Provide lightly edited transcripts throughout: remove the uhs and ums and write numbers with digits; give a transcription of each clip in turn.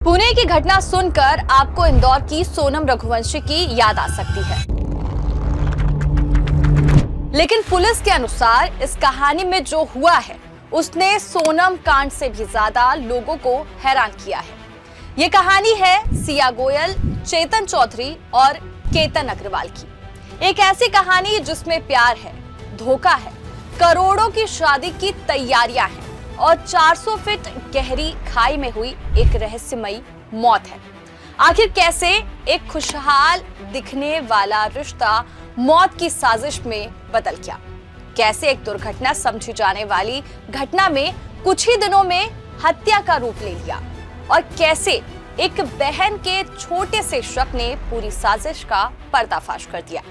पुणे की घटना सुनकर आपको इंदौर की सोनम रघुवंशी की याद आ सकती है, लेकिन पुलिस के अनुसार इस कहानी में जो हुआ है उसने सोनम कांड से भी ज्यादा लोगों को हैरान किया है। ये कहानी है सिया गोयल, चेतन चौधरी और केतन अग्रवाल की। एक ऐसी कहानी जिसमें प्यार है, धोखा है, करोड़ों की शादी की तैयारियां हैं और 400 फीट गहरी खाई में हुई एक रहस्यमयी मौत है। आखिर कैसे एक खुशहाल दिखने वाला रिश्ता मौत की साजिश में बदल गया? कैसे एक दुर्घटना समझी जाने वाली घटना में कुछ ही दिनों में हत्या का रूप ले लिया? और कैसे एक बहन के छोटे से शक ने पूरी साजिश का पर्दाफाश कर दिया?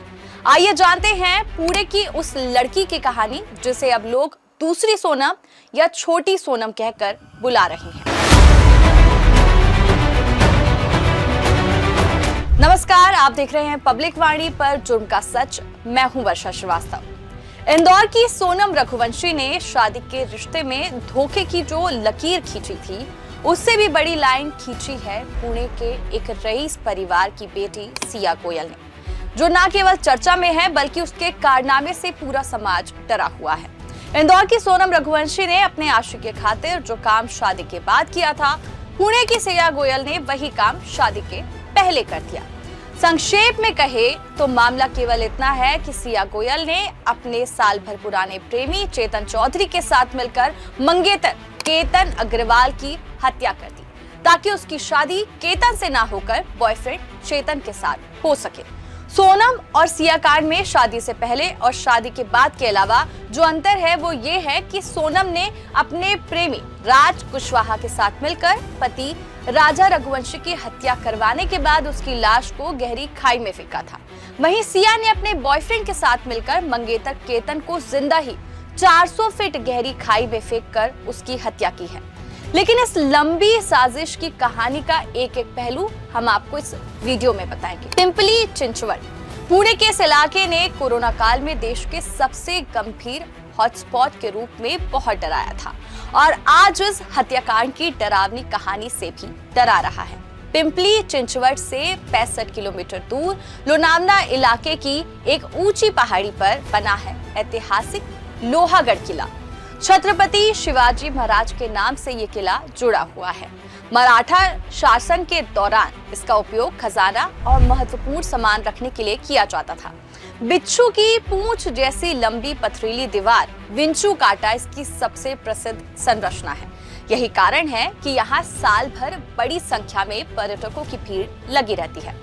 आइए जानते हैं पुणे की उस लड़की की कहानी जिसे अब लोग दूसरी सोनम या छोटी सोनम कहकर बुला रही हैं। नमस्कार, आप देख रहे हैं पब्लिक वाणी पर जुर्म का सच। मैं हूं वर्षा श्रीवास्तव। इंदौर की सोनम रघुवंशी ने शादी के रिश्ते में धोखे की जो लकीर खींची थी, उससे भी बड़ी लाइन खींची है पुणे के एक रईस परिवार की बेटी सिया गोयल ने, जो न केवल चर्चा में है बल्कि उसके कारनामे से पूरा समाज डरा हुआ है। इंदौर की सोनम रघुवंशी ने अपने आशिक के खातिर जो काम शादी के बाद किया था, पुणे की सिया गोयल ने वही काम शादी के पहले कर दिया। संक्षेप में कहे तो मामला केवल इतना है कि सिया गोयल ने अपने साल भर पुराने प्रेमी चेतन चौधरी के साथ मिलकर मंगेतर केतन अग्रवाल की हत्या कर दी, ताकि उसकी शादी केतन से ना होकर बॉयफ्रेंड चेतन के साथ हो सके। सोनम और सिया कांड में शादी से पहले और शादी के बाद के अलावा जो अंतर है वो ये है कि सोनम ने अपने प्रेमी राज कुशवाहा के साथ मिलकर पति राजा रघुवंशी की हत्या करवाने के बाद उसकी लाश को गहरी खाई में फेंका था। वहीं सिया ने अपने बॉयफ्रेंड के साथ मिलकर मंगेतर केतन को जिंदा ही 400 फीट गहरी खाई में फेंककर उसकी हत्या की है। लेकिन इस लंबी साजिश की कहानी का एक एक पहलू हम आपको इस वीडियो में बताएंगे। पिंपली चिंचवड पुणे के इस इलाके ने कोरोना काल में देश के सबसे गंभीर हॉटस्पॉट के रूप में बहुत डराया था और आज इस हत्याकांड की डरावनी कहानी से भी डरा रहा है। पिंपली चिंचवड से 65 किलोमीटर दूर लोनावला इलाके की एक ऊंची पहाड़ी पर बना है ऐतिहासिक लोहागढ़ किला। छत्रपति शिवाजी महाराज के नाम से ये किला जुड़ा हुआ है। मराठा शासन के दौरान इसका उपयोग खजाना और महत्वपूर्ण सामान रखने के लिए किया जाता था। बिच्छू की पूंछ जैसी लंबी पथरीली दीवार विंचू काटा इसकी सबसे प्रसिद्ध संरचना है। यही कारण है कि यहाँ साल भर बड़ी संख्या में पर्यटकों की भीड़ लगी रहती है।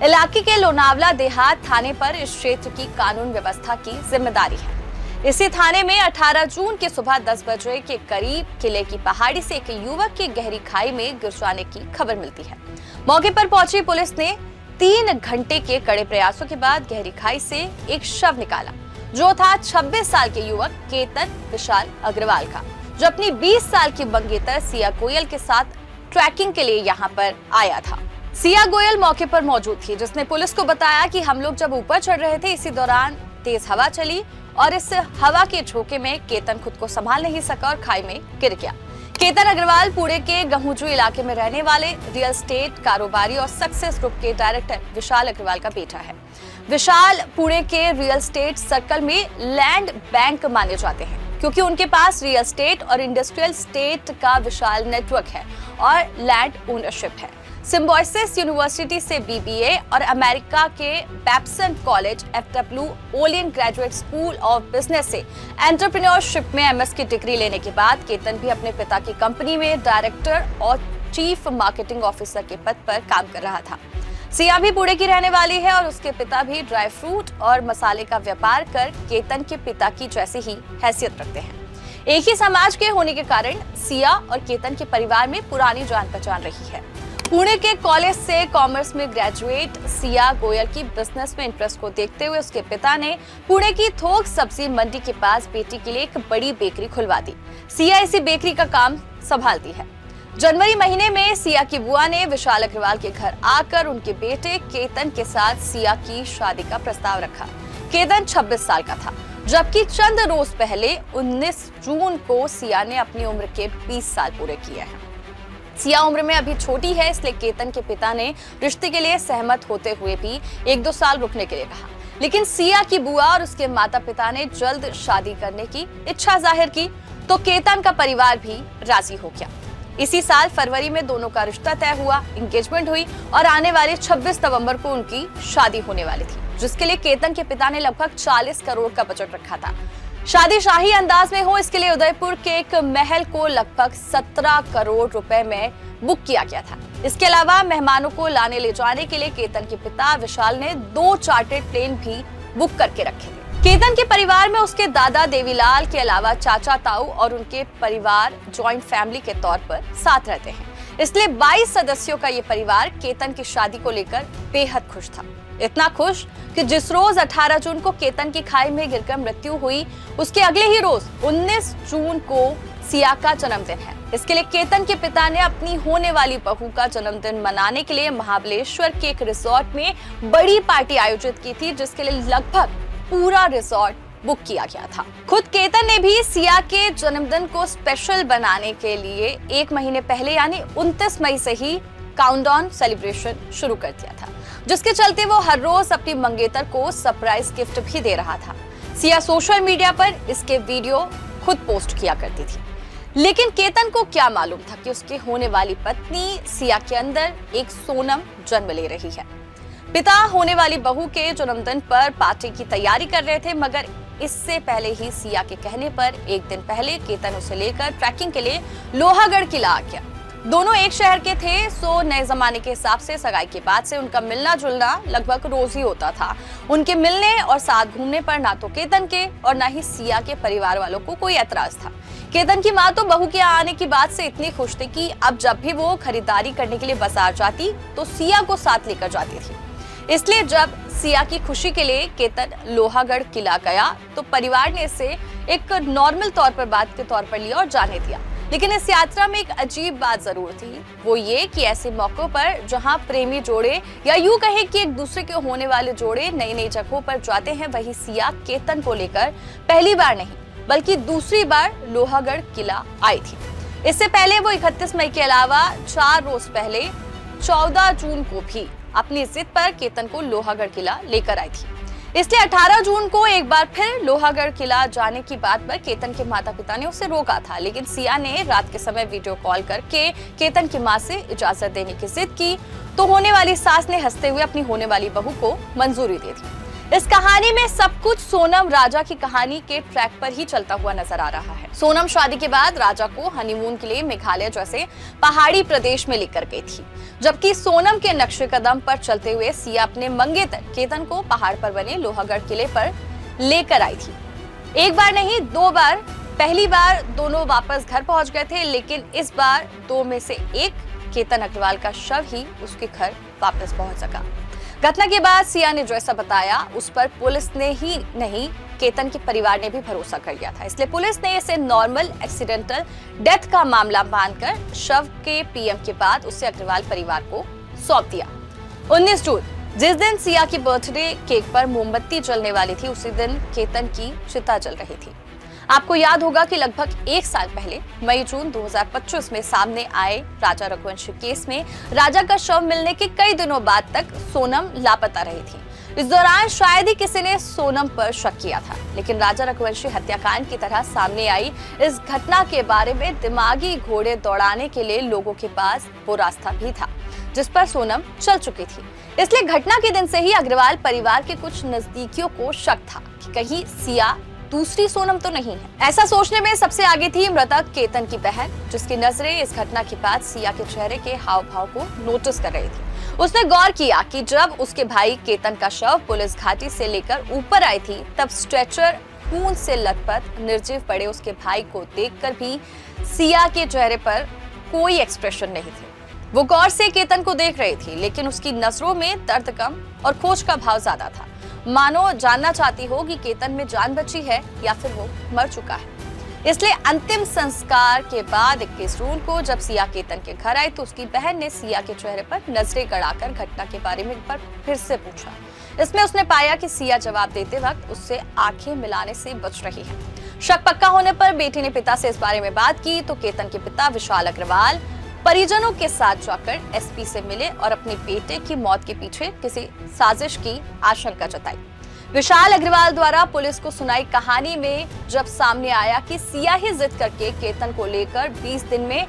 इलाके के लोनावला देहात थाने पर इस क्षेत्र की कानून व्यवस्था की जिम्मेदारी है। इसी थाने में 18 जून की सुबह 10 बजे के करीब किले की पहाड़ी से एक युवक की गहरी खाई में गिर जाने की खबर मिलती है। मौके पर पहुंची पुलिस ने 3 घंटे के कड़े प्रयासों के बाद गहरी खाई से एक शव निकाला, जो था 26 साल के युवक केतन विशाल अग्रवाल का, जो अपनी 20 साल की मंगेतर सिया गोयल के साथ ट्रैकिंग के लिए यहाँ पर आया था। सिया गोयल मौके पर मौजूद थी, जिसने पुलिस को बताया कि हम लोग जब ऊपर चढ़ रहे थे, इसी दौरान तेज हवा चली और इस हवा के झोंके में केतन खुद को संभाल नहीं सका और खाई में गिर गया। केतन अग्रवाल पुणे के गहुजू इलाके में रहने वाले रियल एस्टेट कारोबारी और सक्सेस ग्रुप के डायरेक्टर विशाल अग्रवाल का बेटा है। विशाल पुणे के रियल एस्टेट सर्कल में लैंड बैंक माने जाते हैं, क्योंकि उनके पास रियल एस्टेट और इंडस्ट्रियल एस्टेट का विशाल नेटवर्क है और लैंड ओनरशिप है। सिम्बायोसिस यूनिवर्सिटी से बीबीए और अमेरिका के Babson college FW Olin graduate school of business से एंटरप्रेन्योरशिप में MS की डिग्री लेने के बाद केतन भी अपने पिता की कंपनी में डायरेक्टर और चीफ मार्केटिंग ऑफिसर के पद पर काम कर रहा था। सिया भी पुणे की रहने वाली है और उसके पिता भी ड्राई फ्रूट और मसाले का व्यापार कर केतन के पिता की जैसी ही हैसियत रखते हैं। एक ही समाज के होने के कारण सिया और केतन के परिवार में पुरानी जान पहचान रही है। पुणे के कॉलेज से कॉमर्स में ग्रेजुएट सिया गोयल की बिजनेस में इंटरेस्ट को देखते हुए उसके पिता ने पुणे की थोक सब्जी मंडी के पास बेटी के लिए एक बड़ी बेकरी खुलवा दी। सिया इसी बेकरी का काम संभालती है। जनवरी महीने में सिया की बुआ ने विशाल अग्रवाल के घर आकर उनके बेटे केतन के साथ सिया की शादी का प्रस्ताव रखा। केतन 26 साल का था, जबकि चंद रोज पहले 19 जून को सिया ने अपनी उम्र के 20 साल पूरे किए हैं। सिया उम्र में अभी छोटी है, इसलिए केतन के पिता ने रिश्ते के लिए सहमत होते हुए भी 1-2 साल रुकने के लिए कहा। लेकिन सिया की बुआ और उसके माता पिता ने जल्द शादी करने की इच्छा जाहिर की, तो केतन का परिवार भी राजी हो गया। इसी साल फरवरी में दोनों का रिश्ता तय हुआ, एंगेजमेंट हुई और आने वाले 26 नवंबर को उनकी शादी होने वाली थी, जिसके लिए केतन के पिता ने लगभग 40 करोड़ का बजट रखा था। शादी शाही अंदाज में हो, इसके लिए उदयपुर के एक महल को लगभग 17 करोड़ रुपए में बुक किया गया था। इसके अलावा मेहमानों को लाने ले जाने के लिए केतन के पिता विशाल ने 2 चार्टर्ड प्लेन भी बुक करके रखे थे। केतन के परिवार में उसके दादा देवीलाल के अलावा चाचा ताऊ और उनके परिवार जॉइंट फैमिली के तौर पर साथ रहते हैं, इसलिए 22 सदस्यों का ये परिवार केतन की शादी को लेकर बेहद खुश था। इतना खुश कि जिस रोज 18 जून को केतन की खाई में गिरकर मृत्यु हुई, उसके अगले ही रोज 19 जून को सिया का जन्मदिन है। इसके लिए केतन के पिता ने अपनी होने वाली बहू का जन्मदिन मनाने के लिए महाबलेश्वर के एक रिसोर्ट में बड़ी पार्टी आयोजित की थी, जिसके लिए लगभग पूरा रिसोर्ट बुक किया गया था। खुद केतन ने भी सिया के जन्मदिन को स्पेशल बनाने के लिए 1 महीने पहले यानी 29 मई से ही काउंटडाउन सेलिब्रेशन शुरू कर दिया था, जिसके चलते वो हर रोज अपनी मंगेतर को सरप्राइज गिफ्ट भी दे रहा था। सिया सोशल मीडिया पर इसके वीडियो खुद पोस्ट किया करती थी, लेकिन केतन को क्या मालूम था कि उसकी होने वाली पत्नी सिया के अंदर एक सोनम जन्म ले रही है। पिता होने वाली बहू के जन्मदिन पर पार्टी की तैयारी कर रहे थे, मगर इससे पहले ही सिया के कहने पर एक दिन पहले केतन उसे लेकर ट्रैकिंग के लिए लोहागढ़ किला आ गया। दोनों एक शहर के थे, सो नए जमाने के हिसाब से सगाई के बाद से उनका मिलना जुलना लगभग रोज ही होता था। उनके मिलने और साथ घूमने पर ना तो केतन के और ना ही सिया के परिवार वालों को कोई एतराज था। केतन की माँ तो बहू के आने की बात से इतनी खुश थी कि अब जब भी वो खरीदारी करने के लिए बाजार जाती तो सिया को साथ लेकर जाती थी। इसलिए जब सिया की खुशी के लिए केतन लोहागढ़ किला गया तो परिवार ने इसे एक नॉर्मल तौर पर बात के तौर पर लिया और जाने दिया। लेकिन इस यात्रा में एक अजीब बात जरूर थी, वो ये कि ऐसे मौकों पर जहां प्रेमी जोड़े या यूं कहे कि एक दूसरे के होने वाले जोड़े नई नई जगहों पर जाते हैं, वही सिया केतन को लेकर पहली बार नहीं बल्कि दूसरी बार लोहागढ़ किला आई थी। इससे पहले वो 31 मई के अलावा 4 रोज पहले 14 जून को भी अपनी जिद पर केतन को लोहागढ़ किला लेकर आई थी। इसलिए 18 जून को एक बार फिर लोहागढ़ किला जाने की बात पर केतन के माता पिता ने उसे रोका था, लेकिन सिया ने रात के समय वीडियो कॉल करके केतन की मां से इजाजत देने की जिद की, तो होने वाली सास ने हंसते हुए अपनी होने वाली बहू को मंजूरी दे दी। इस कहानी में सब कुछ सोनम राजा की कहानी के ट्रैक पर ही चलता हुआ नजर आ रहा है। सोनम शादी के बाद राजा को हनीमून के लिए मेघालय जैसे पहाड़ी प्रदेश में लेकर गई थी, जबकि सोनम के नक्शे कदम पर चलते हुए सिया अपने मंगेतर केतन को पहाड़ पर बने लोहागढ़ किले पर लेकर आई थी। एक बार नहीं 2 बार। पहली बार दोनों वापस घर पहुंच गए थे, लेकिन इस बार 2 में से एक केतन अग्रवाल का शव ही उसके घर वापस पहुंच सका। घटना के बाद सिया ने जैसा बताया उस पर पुलिस ने ही नहीं केतन के परिवार ने भी भरोसा कर लिया था, इसलिए पुलिस ने इसे नॉर्मल एक्सीडेंटल डेथ का मामला मानकर शव के पीएम के बाद उसे अग्रवाल परिवार को सौंप दिया। 19 जून जिस दिन सिया की बर्थडे केक पर मोमबत्ती जलने वाली थी, उसी दिन केतन की चिता जल रही थी। आपको याद होगा कि लगभग 1 साल पहले मई-जून 2025 में सामने आए राजा रघुवंशी केस में राजा का शव मिलने के कई दिनों बाद तक सोनम लापता रही थी। इस दौरान शायद ही किसी ने सोनम पर शक किया था, लेकिन राजा रघुवंशी हत्याकांड की तरह सामने आई इस घटना के बारे में दिमागी घोड़े दौड़ाने के लिए लोगों के पास वो रास्ता भी था जिस पर सोनम चल चुकी थी। इसलिए घटना के दिन से ही अग्रवाल परिवार के कुछ नजदीकियों को शक था कि कहीं सिया दूसरी सोनम तो नहीं है। ऐसा सोचने में सबसे आगे थी मृतक केतन की बहन, जिसकी नजरें इस घटना के बाद सिया के चेहरे के हाव भाव को नोटिस कर रही थी। उसने गौर किया कि जब उसके भाई केतन का शव पुलिस घाटी से लेकर ऊपर आई थी, तब स्ट्रेचर खून से लथपथ निर्जीव पड़े उसके भाई को देखकर भी सिया के चेहरे पर कोई एक्सप्रेशन नहीं थे। वो गौर से केतन को देख रही थी, लेकिन उसकी नजरों में दर्द कम और खोज का भाव ज्यादा था, मानो जानना चाहती हो कि केतन में जान बची है या फिर वो मर चुका है। इसलिए अंतिम संस्कार के बाद 21 जून को जब सिया केतन के घर आई तो उसकी बहन ने सिया के चेहरे पर नजरें गड़ाकर घटना के बारे में एक बार फिर से पूछा। इसमें उसने पाया कि सिया जवाब देते वक्त उससे आंखें मिलाने से बच रही है। शक पक्का होने पर बेटी ने पिता से इस बारे में बात की तो केतन के पिता विशाल अग्रवाल परिजनों के साथ जाकर एसपी से मिले और अपने बेटे की मौत के पीछे किसी साजिश की आशंका जताई। विशाल अग्रवाल द्वारा पुलिस को सुनाई कहानी में जब सामने आया कि सिया ही जिद करके केतन को लेकर 20 दिन में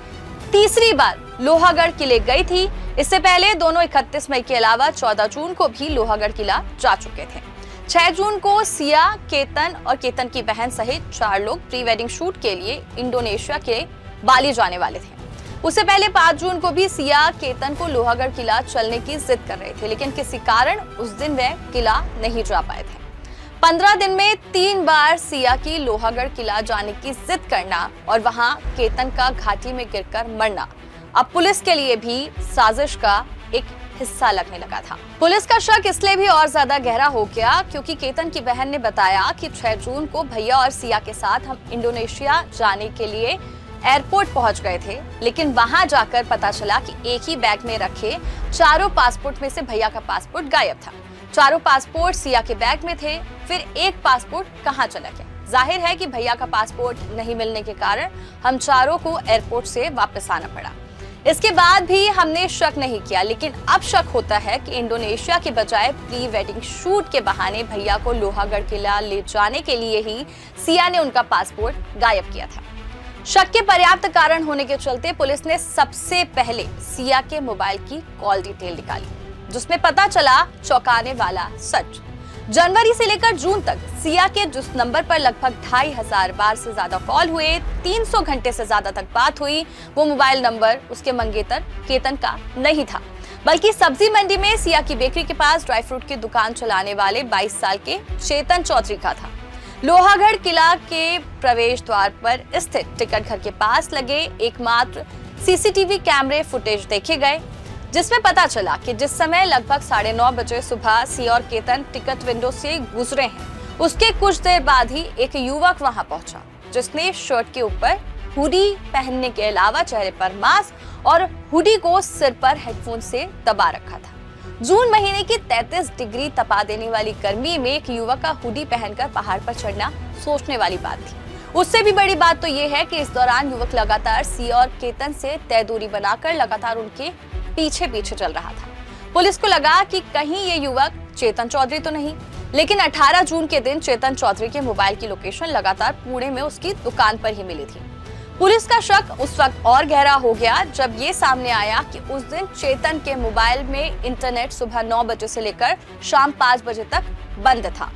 तीसरी बार लोहागढ़ किले गई थी। इससे पहले दोनों 31 मई के अलावा 14 जून को भी लोहागढ़ किला जा चुके थे। 6 जून को सिया, केतन और केतन की बहन सहित 4 लोग प्री वेडिंग शूट के लिए इंडोनेशिया के बाली जाने वाले थे। उससे पहले 5 जून को भी सिया केतन को लोहागढ़ किला चलने की जिद कर रहे थे, लेकिन किसी कारण उस दिन वे किला नहीं जा पाए थे। 15 दिन में 3 बार सिया की लोहागढ़ किला जाने की जिद करना और वहां केतन का घाटी में गिरकर मरना अब पुलिस के लिए भी साजिश का एक हिस्सा लगने लगा था। पुलिस का शक इसलिए भी और ज्यादा गहरा हो गया क्योंकि केतन की बहन ने बताया कि 6 जून को भैया और सिया के साथ हम इंडोनेशिया जाने के लिए एयरपोर्ट पहुंच गए थे, लेकिन वहां जाकर पता चला कि एक ही बैग में रखे चारों पासपोर्ट में से भैया का पासपोर्ट गायब था। चारों पासपोर्ट सिया के बैग में थे, फिर एक पासपोर्ट कहां चला गया। जाहिर है कि भैया का पासपोर्ट नहीं मिलने के कारण हम चारों को एयरपोर्ट से वापस आना पड़ा। इसके बाद भी हमने शक नहीं किया, लेकिन अब शक होता है कि इंडोनेशिया के बजाय प्री वेडिंग शूट के बहाने भैया को लोहागढ़ किला ले जाने के लिए ही सिया ने उनका पासपोर्ट गायब किया था। शक के पर्याप्त कारण होने के चलते पुलिस ने सबसे पहले सिया के मोबाइल की कॉल डिटेल निकाली, जिसमें पता चला चौंकाने वाला सच। जनवरी से लेकर जून तक सिया के जिस नंबर पर लगभग 2500 बार से ज्यादा कॉल हुए, 300 घंटे से ज्यादा तक बात हुई, वो मोबाइल नंबर उसके मंगेतर केतन का नहीं था, बल्कि सब्जी मंडी में सिया की बेकरी के पास ड्राई फ्रूट की दुकान चलाने वाले 22 साल के चेतन चौधरी का था। लोहागढ़ किला के प्रवेश द्वार पर स्थित टिकट घर के पास लगे एकमात्र सीसीटीवी कैमरे फुटेज देखे गए, जिसमें पता चला कि जिस समय लगभग 9:30 बजे सुबह सिया और केतन टिकट विंडो से गुजरे हैं, उसके कुछ देर बाद ही एक युवक वहां पहुंचा, जिसने शर्ट के ऊपर हुडी पहनने के अलावा चेहरे पर मास्क और हुडी को सिर पर हेडफोन से दबा रखा था। जून महीने की 33 डिग्री तपा देने वाली गर्मी में एक युवक का हुडी पहनकर पहाड़ पर चढ़ना सोचने वाली बात थी। उससे भी बड़ी बात तो ये है कि इस दौरान युवक लगातार सिया और केतन से तय दूरी बनाकर लगातार उनके पीछे पीछे चल रहा था। पुलिस को लगा कि कहीं ये युवक चेतन चौधरी तो नहीं, लेकिन 18 जून के दिन चेतन चौधरी के मोबाइल की लोकेशन लगातार पुणे में उसकी दुकान पर ही मिली थी। पुलिस का शक उस वक्त और गहरा हो गया जब ये सामने आया कि उस दिन चेतन के मोबाइल में इंटरनेट सुबह 9 बजे से लेकर शाम 5 बजे तक बंद था।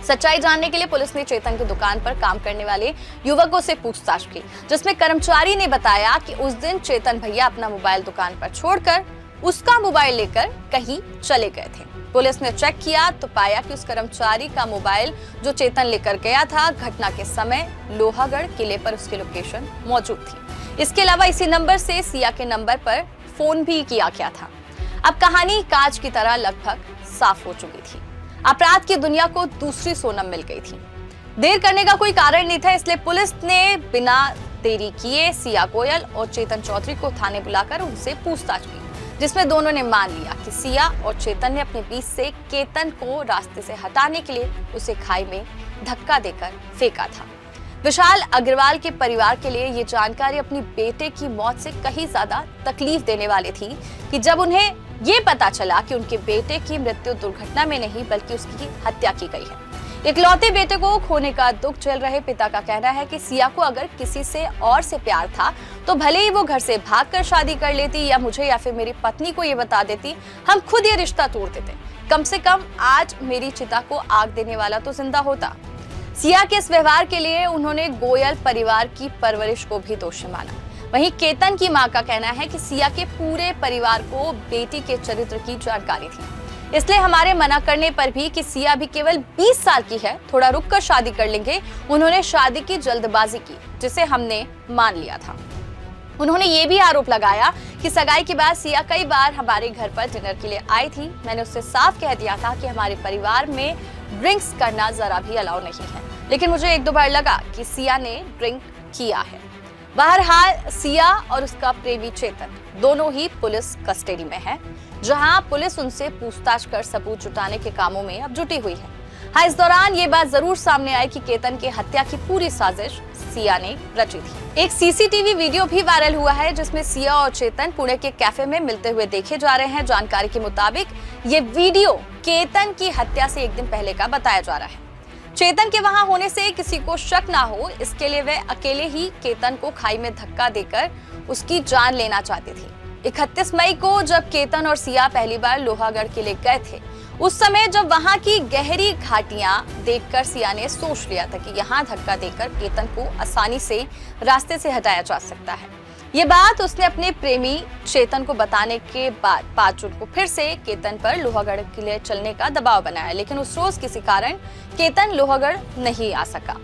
सच्चाई जानने के लिए पुलिस ने चेतन की दुकान पर काम करने वाले युवकों से पूछताछ की, जिसमें कर्मचारी ने बताया कि उस दिन चेतन भैया अपना मोबाइल दुकान पर छोड़कर उसका मोबाइल लेकर कहीं चले गए थे। पुलिस ने चेक किया तो पाया कि उस कर्मचारी का मोबाइल जो चेतन लेकर गया था, घटना के समय लोहागढ़ किले पर उसकी लोकेशन मौजूद थी। इसके अलावा इसी नंबर से सिया के नंबर पर फोन भी किया गया था। अब कहानी कांच की तरह लगभग साफ हो चुकी थी। अपराध की दुनिया को दूसरी सोनम मिल गई थी। देर करने का कोई कारण नहीं था, इसलिए पुलिस ने बिना देरी किए सिया गोयल और चेतन चौधरी को थाने बुलाकर उनसे पूछताछ की, जिसमें दोनों ने मान लिया कि सिया और चेतन ने अपने बीच से केतन को रास्ते से हटाने के लिए उसे खाई में धक्का देकर फेंका था। विशाल अग्रवाल के परिवार के लिए ये जानकारी अपनी बेटे की मौत से कहीं ज्यादा तकलीफ देने वाली थी कि जब उन्हें ये पता चला कि उनके बेटे की मृत्यु दुर्घटना में नहीं बल्कि उसकी हत्या की गई है। इकलौते बेटे को खोने का दुख झेल रहे पिता का कहना है कि सिया को अगर किसी से और से प्यार था तो भले ही वो घर से भागकर शादी कर लेती या मुझे या फिर मेरी पत्नी को ये बता देती, हम खुद ये रिश्ता तोड़ देते। कम से कम आज मेरी चिता को आग देने वाला तो जिंदा होता। सिया के इस व्यवहार के लिए उन्होंने गोयल परिवार की परवरिश को भी दोषी माना। वहीं केतन की मां का कहना है कि सिया के पूरे परिवार को बेटी के चरित्र की जानकारी थी, इसलिए हमारे मना करने पर भी कि सिया अभी केवल 20 साल की है, थोड़ा रुक कर शादी कर लेंगे, उन्होंने शादी की जल्दबाजी की, जिसे हमने मान लिया था। उन्होंने ये भी आरोप लगाया कि सगाई के बाद सिया कई बार हमारे घर पर डिनर के लिए आई थी। मैंने उससे साफ कह दिया था कि हमारे परिवार में ड्रिंक्स करना जरा भी अलाउ नहीं है, लेकिन मुझे 1-2 बार लगा कि सिया ने ड्रिंक किया है। बहरहाल सिया और उसका प्रेमी चेतन दोनों ही पुलिस कस्टडी में है, जहां पुलिस उनसे पूछताछ कर सबूत जुटाने के कामों में अब जुटी हुई है। हाँ, इस दौरान ये बात जरूर सामने आई कि केतन की हत्या की पूरी साजिश सिया ने रची थी। एक सीसीटीवी वीडियो भी वायरल हुआ है जिसमें सिया और चेतन पुणे के कैफे में मिलते हुए देखे जा रहे हैं। जानकारी के मुताबिक ये वीडियो केतन की हत्या से एक दिन पहले का बताया जा रहा है। चेतन के वहां होने से किसी को शक ना हो, इसके लिए वे अकेले ही केतन को खाई में धक्का देकर उसकी जान लेना चाहती थी। 31 मई को जब केतन और सिया पहली बार लोहागढ़ किले गए थे, उस समय जब वहां की गहरी घाटियां देखकर सिया ने सोच लिया था कि यहां धक्का देकर केतन को आसानी से रास्ते से हटाया जा सकता है। ये बात उसने अपने प्रेमी चेतन को बताने के बाद 5 जून को फिर से केतन पर लोहागढ़ किले चलने का दबाव बनाया, लेकिन उस रोज किसी कारण केतन लोहागढ़ नहीं आ सका।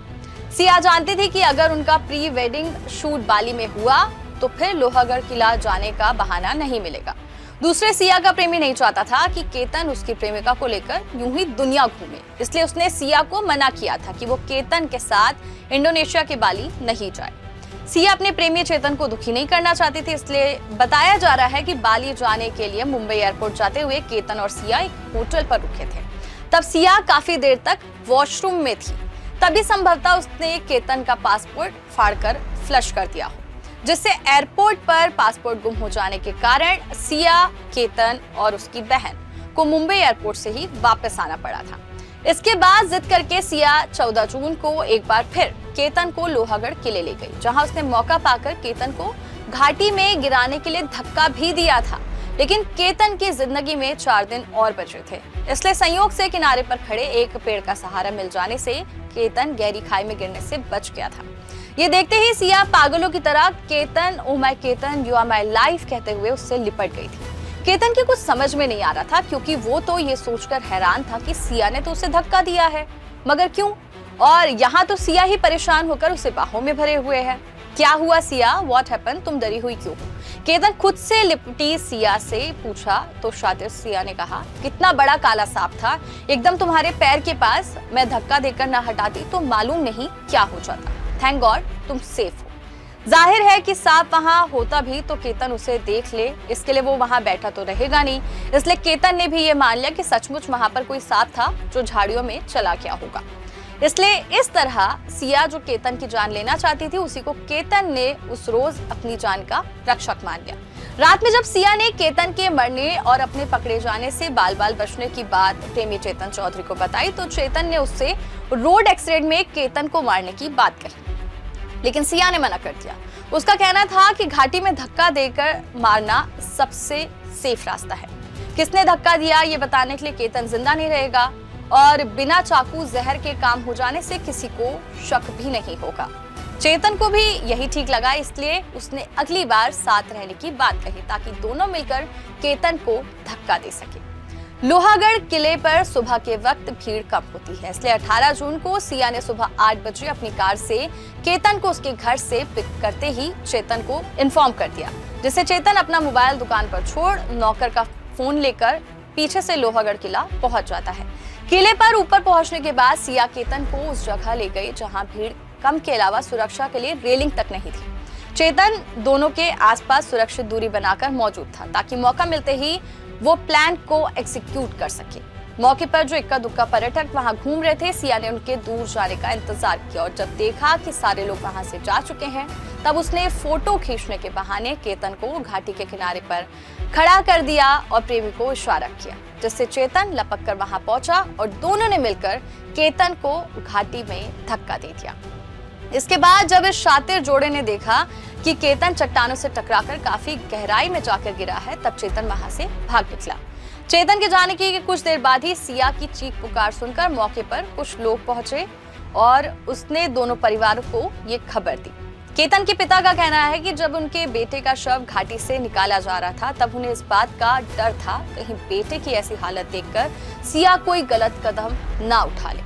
सिया जानती थी कि अगर उनका प्री वेडिंग शूट बाली में हुआ तो फिर लोहागढ़ किला जाने का बहाना नहीं मिलेगा। दूसरे, सिया का प्रेमी नहीं चाहता था कि केतन उसकी प्रेमिका को लेकर यूं ही दुनिया घूमे, इसलिए उसने सिया को मना किया था कि वो केतन के साथ इंडोनेशिया के बाली नहीं जाए। सिया अपने प्रेमी चेतन को दुखी नहीं करना चाहती थी, इसलिए बताया जा रहा है कि बाली जाने के लिए मुंबई एयरपोर्ट जाते हुए केतन और सिया एक होटल पर रुके थे। तब सिया काफी देर तक वॉशरूम में थी, तभी संभवतः उसने केतन का पासपोर्ट फाड़कर फ्लश कर दिया हो, जिससे एयरपोर्ट पर पासपोर्ट गुम हो जाने के कारण सिया, केतन और उसकी बहन को मुंबई एयरपोर्ट से ही वापस आना पड़ा था। इसके बाद जिद करके सिया 14 जून को एक बार फिर केतन को लोहागढ़ किले ले गई, जहां उसने मौका पाकर केतन को घाटी में गिराने के लिए धक्का भी दिया था। लेकिन केतन की जिंदगी में 4 दिन और बचे थे, इसलिए संयोग से किनारे पर खड़े एक पेड़ का सहारा मिल जाने से केतन गहरी खाई में गिरने से बच गया था। ये देखते ही सिया पागलों की तरह Ketan, oh my Ketan, you are my life कहते हुए उससे लिपट गई थी। केतन के कुछ समझ में नहीं आ रहा था, क्योंकि वो तो ये सोचकर हैरान था कि सिया ने तो उसे धक्का दिया है, मगर क्यों? और यहाँ तो सिया ही परेशान होकर उसे बाहों में भरे हुए है। क्या हुआ सिया? What happened? तुम डरी हुई क्यों? केतन खुद से लिपटी सिया से पूछा तो शातिर सिया ने कहा, कितना बड़ा काला सांप था एकदम तुम्हारे पैर के पास, मैं धक्का देकर ना हटाती तो मालूम नहीं क्या हो जाता। थैंक गॉड तुम सेफ हो। जाहिर है कि सांप वहां होता भी तो केतन उसे देख ले, इसके लिए वो वहां बैठा तो रहेगा नहीं, इसलिए केतन ने भी ये मान लिया कि सचमुच वहां पर कोई सांप था जो झाड़ियों में चला गया होगा। इसलिए इस तरह सिया जो केतन की जान लेना चाहती थी, उसी को केतन ने उस रोज अपनी जान का रक्षक मान लिया। रात में जब सिया ने केतन के मरने और अपने पकड़े जाने से बाल बाल बचने की बात प्रेमी चेतन चौधरी को बताई तो चेतन ने उससे रोड एक्सीडेंट में केतन को मारने की बात कही, लेकिन सिया ने मना कर दिया। उसका कहना था कि घाटी में धक्का देकर मारना सबसे सेफ रास्ता है। किसने धक्का दिया ये बताने के लिए केतन जिंदा नहीं रहेगा और बिना चाकू जहर के काम हो जाने से किसी को शक भी नहीं होगा। चेतन को भी यही ठीक लगा, इसलिए उसने अगली बार साथ रहने की बात कही ताकि दोनों मिलकर केतन को धक्का दे सके। लोहागढ़ किले पर सुबह के वक्त भीड़ कम होती है, इसलिए 18 जून को सिया ने सुबह 8 बजे अपनी कार से केतन को उसके घर से पिक करते ही चेतन को इन्फॉर्म कर दिया, जिससे चेतन अपना मोबाइल दुकान पर छोड़ नौकर का फोन लेकर पीछे से लोहागढ़ किला पहुंच जाता है। किले पर ऊपर पहुंचने के बाद सिया केतन को उस जगह ले गई जहां भीड़ कम के अलावा सुरक्षा के लिए रेलिंग तक नहीं थी। चेतन दोनों के आसपास सुरक्षित दूरी बनाकर मौजूद था ताकि मौका मिलते ही वो प्लान को एग्जीक्यूट कर सके। मौके पर जो इक्का दुक्का पर्यटक वहां घूम रहे थे, सिया ने उनके दूर जाने का इंतजार किया और जब देखा कि सारे लोग वहां से जा चुके हैं, तब उसने फोटो खींचने के बहाने केतन को घाटी के किनारे पर खड़ा कर दिया और प्रेमी को इशारा किया, जिससे चेतन लपक कर वहां पहुंचा और दोनों ने मिलकर केतन को घाटी में धक्का दे दिया। इसके बाद जब इस शातिर जोड़े ने देखा कि केतन चट्टानों से टकराकर काफी गहराई में जाकर गिरा है, तब चेतन वहां से भाग निकला। चेतन के जाने की कुछ देर बाद ही सिया की चीख पुकार सुनकर मौके पर कुछ लोग पहुंचे और उसने दोनों परिवारों को ये खबर दी। केतन के पिता का कहना है कि जब उनके बेटे का शव घाटी से निकाला जा रहा था, तब उन्हें इस बात का डर था कहीं बेटे की ऐसी हालत देखकर सिया कोई गलत कदम ना उठा ले।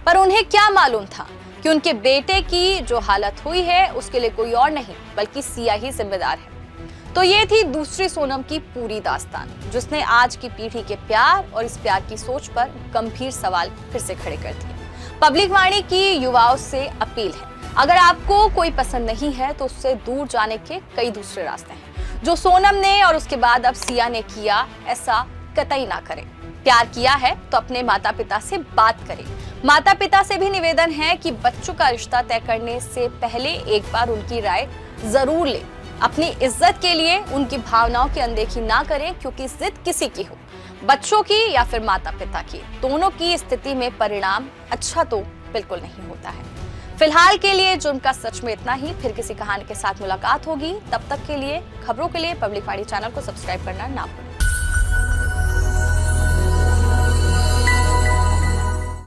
पर उन्हें क्या मालूम था कि उनके बेटे की जो हालत हुई है उसके लिए कोई और नहीं बल्कि सिया ही जिम्मेदार है। तो ये थी दूसरी सोनम की पूरी दास्तान, जिसने आज की पीढ़ी के प्यार और इस प्यार की सोच पर गंभीर सवाल फिर से खड़े कर दिए। पब्लिक वाणी की युवाओं से अपील है, अगर आपको कोई पसंद नहीं है तो उससे दूर जाने के कई दूसरे रास्ते हैं। जो सोनम ने और उसके बाद अब सिया ने किया, ऐसा कतई ना करें। प्यार किया है तो अपने माता पिता से बात करें। माता पिता से भी निवेदन है कि बच्चों का रिश्ता तय करने से पहले एक बार उनकी राय जरूर लें। अपनी इज्जत के लिए उनकी भावनाओं की अनदेखी ना करें, क्योंकि जिद किसी की हो, बच्चों की या फिर माता पिता की, दोनों की स्थिति में परिणाम अच्छा तो बिल्कुल नहीं होता है। फिलहाल के लिए जुर्म का सच में इतना ही। फिर किसी कहानी के साथ मुलाकात होगी। तब तक के लिए खबरों के लिए पब्लिक वाणी चैनल को सब्सक्राइब करना ना भूलें।